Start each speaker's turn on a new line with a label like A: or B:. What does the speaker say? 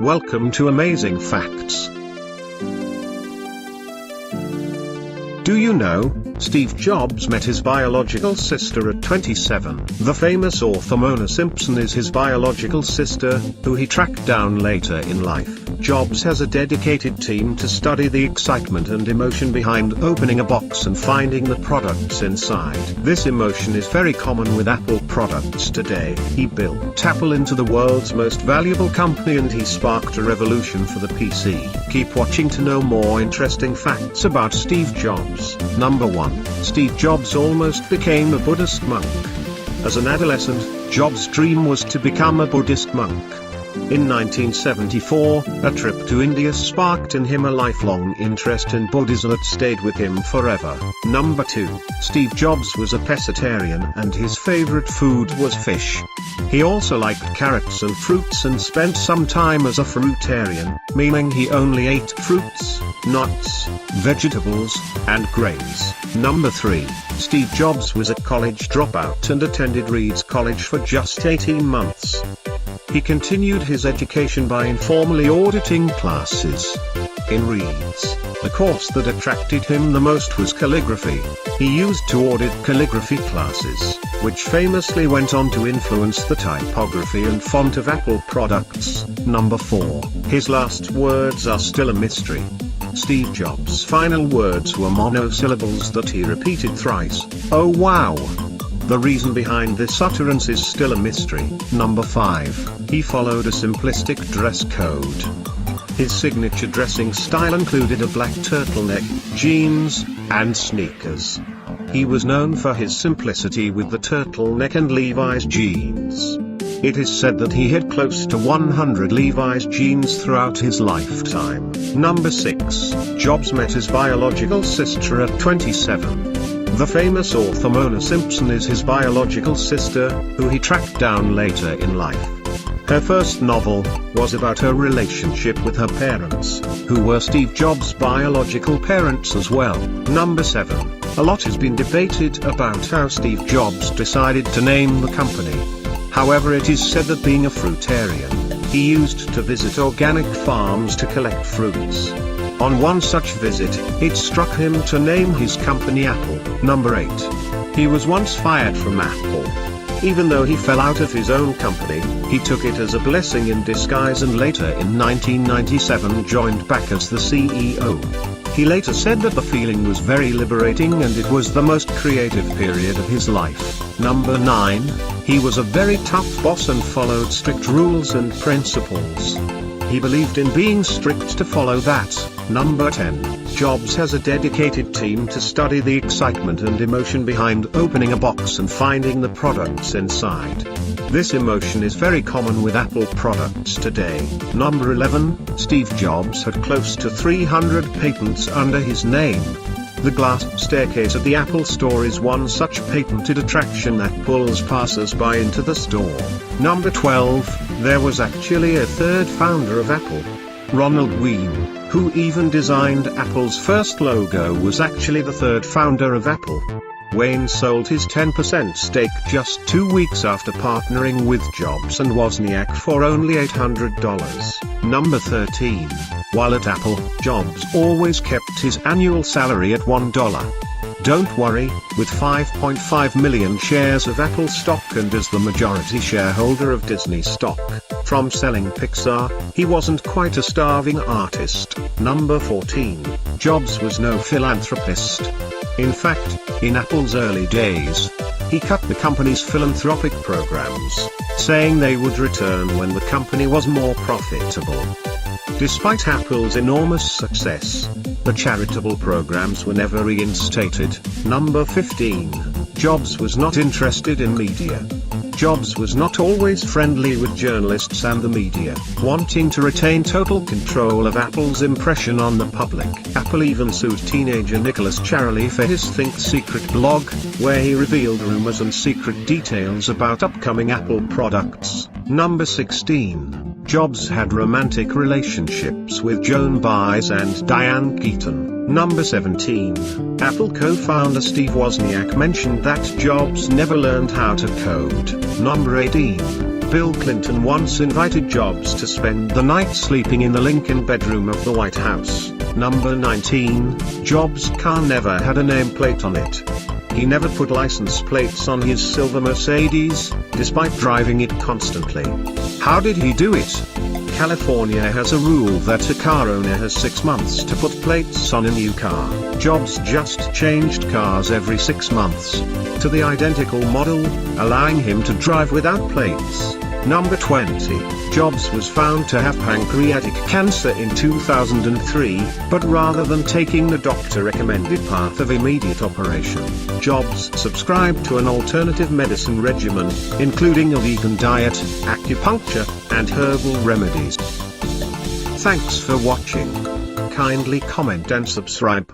A: Welcome to Amazing Facts. Do you know, Steve Jobs met his biological sister at 27. The famous author Mona Simpson is his biological sister, who he tracked down later in life. Jobs has a dedicated team to study the excitement and emotion behind opening a box and finding the products inside. This emotion is very common with Apple products today. He built Apple into the world's most valuable company, and he sparked a revolution for the PC. Keep watching to know more interesting facts about Steve Jobs. Number 1. Steve Jobs almost became a Buddhist monk. As an adolescent, Jobs' dream was to become a Buddhist monk. In 1974, a trip to India sparked in him a lifelong interest in Buddhism that stayed with him forever. Number 2. Steve Jobs was a pescatarian, and his favorite food was fish. He also liked carrots and fruits and spent some time as a fruitarian, meaning he only ate fruits, nuts, vegetables, and grains. Number 3. Steve Jobs was a college dropout and attended Reeds College for just 18 months. He continued his education by informally auditing classes. In Reeds, the course that attracted him the most was calligraphy. He used to audit calligraphy classes, which famously went on to influence the typography and font of Apple products. Number 4. His last words are still a mystery. Steve Jobs' final words were monosyllables that he repeated thrice. Oh wow! The reason behind this utterance is still a mystery. Number 5. He followed a simplistic dress code. His signature dressing style included a black turtleneck, jeans, and sneakers. He was known for his simplicity with the turtleneck and Levi's jeans. It is said that he had close to 100 Levi's jeans throughout his lifetime. Number 6. Jobs met his biological sister at 27. The famous author Mona Simpson is his biological sister, who he tracked down later in life. Her first novel was about her relationship with her parents, who were Steve Jobs' biological parents as well. Number 7. A lot has been debated about how Steve Jobs decided to name the company. However, it is said that being a fruitarian, he used to visit organic farms to collect fruits. On one such visit, it struck him to name his company Apple. Number 8. He was once fired from Apple. Even though he fell out of his own company, he took it as a blessing in disguise and later in 1997 joined back as the CEO. He later said that the feeling was very liberating and it was the most creative period of his life. Number 9. He was a very tough boss and followed strict rules and principles. He believed in being strict to follow that. Number 10. Jobs has a dedicated team to study the excitement and emotion behind opening a box and finding the products inside. This emotion is very common with Apple products today. Number 11. Steve Jobs had close to 300 patents under his name. The glass staircase at the Apple Store is one such patented attraction that pulls passers-by into the store. Number 12. There was actually a third founder of Apple. Ronald Wayne, who even designed Apple's first logo, was actually the third founder of Apple. Wayne sold his 10% stake just 2 weeks after partnering with Jobs and Wozniak for only $800. Number 13. While at Apple, Jobs always kept his annual salary at $1. Don't worry, with 5.5 million shares of Apple stock and as the majority shareholder of Disney stock, from selling Pixar, he wasn't quite a starving artist. Number 14. Jobs was no philanthropist. In fact, in Apple's early days, he cut the company's philanthropic programs, saying they would return when the company was more profitable. Despite Apple's enormous success, the charitable programs were never reinstated. Number 15. Jobs was not interested in media. Jobs was not always friendly with journalists and the media, wanting to retain total control of Apple's impression on the public. Apple even sued teenager Nicholas Charlie for his Think Secret blog, where he revealed rumors and secret details about upcoming Apple products. Number 16. Jobs had romantic relationships with Joan Baez and Diane Keaton. Number 17. Apple co-founder Steve Wozniak mentioned that Jobs never learned how to code. Number 18. Bill Clinton once invited Jobs to spend the night sleeping in the Lincoln bedroom of the White House. Number 19, Jobs' car never had a nameplate on it. He never put license plates on his silver Mercedes, despite driving it constantly. How did he do it? California has a rule that a car owner has 6 months to put plates on a new car. Jobs just changed cars every 6 months to the identical model, allowing him to drive without plates. Number 20, Jobs was found to have pancreatic cancer in 2003, but rather than taking the doctor-recommended path of immediate operation, Jobs subscribed to an alternative medicine regimen, including a vegan diet, acupuncture, and herbal remedies. Thanks for watching. Kindly comment and subscribe.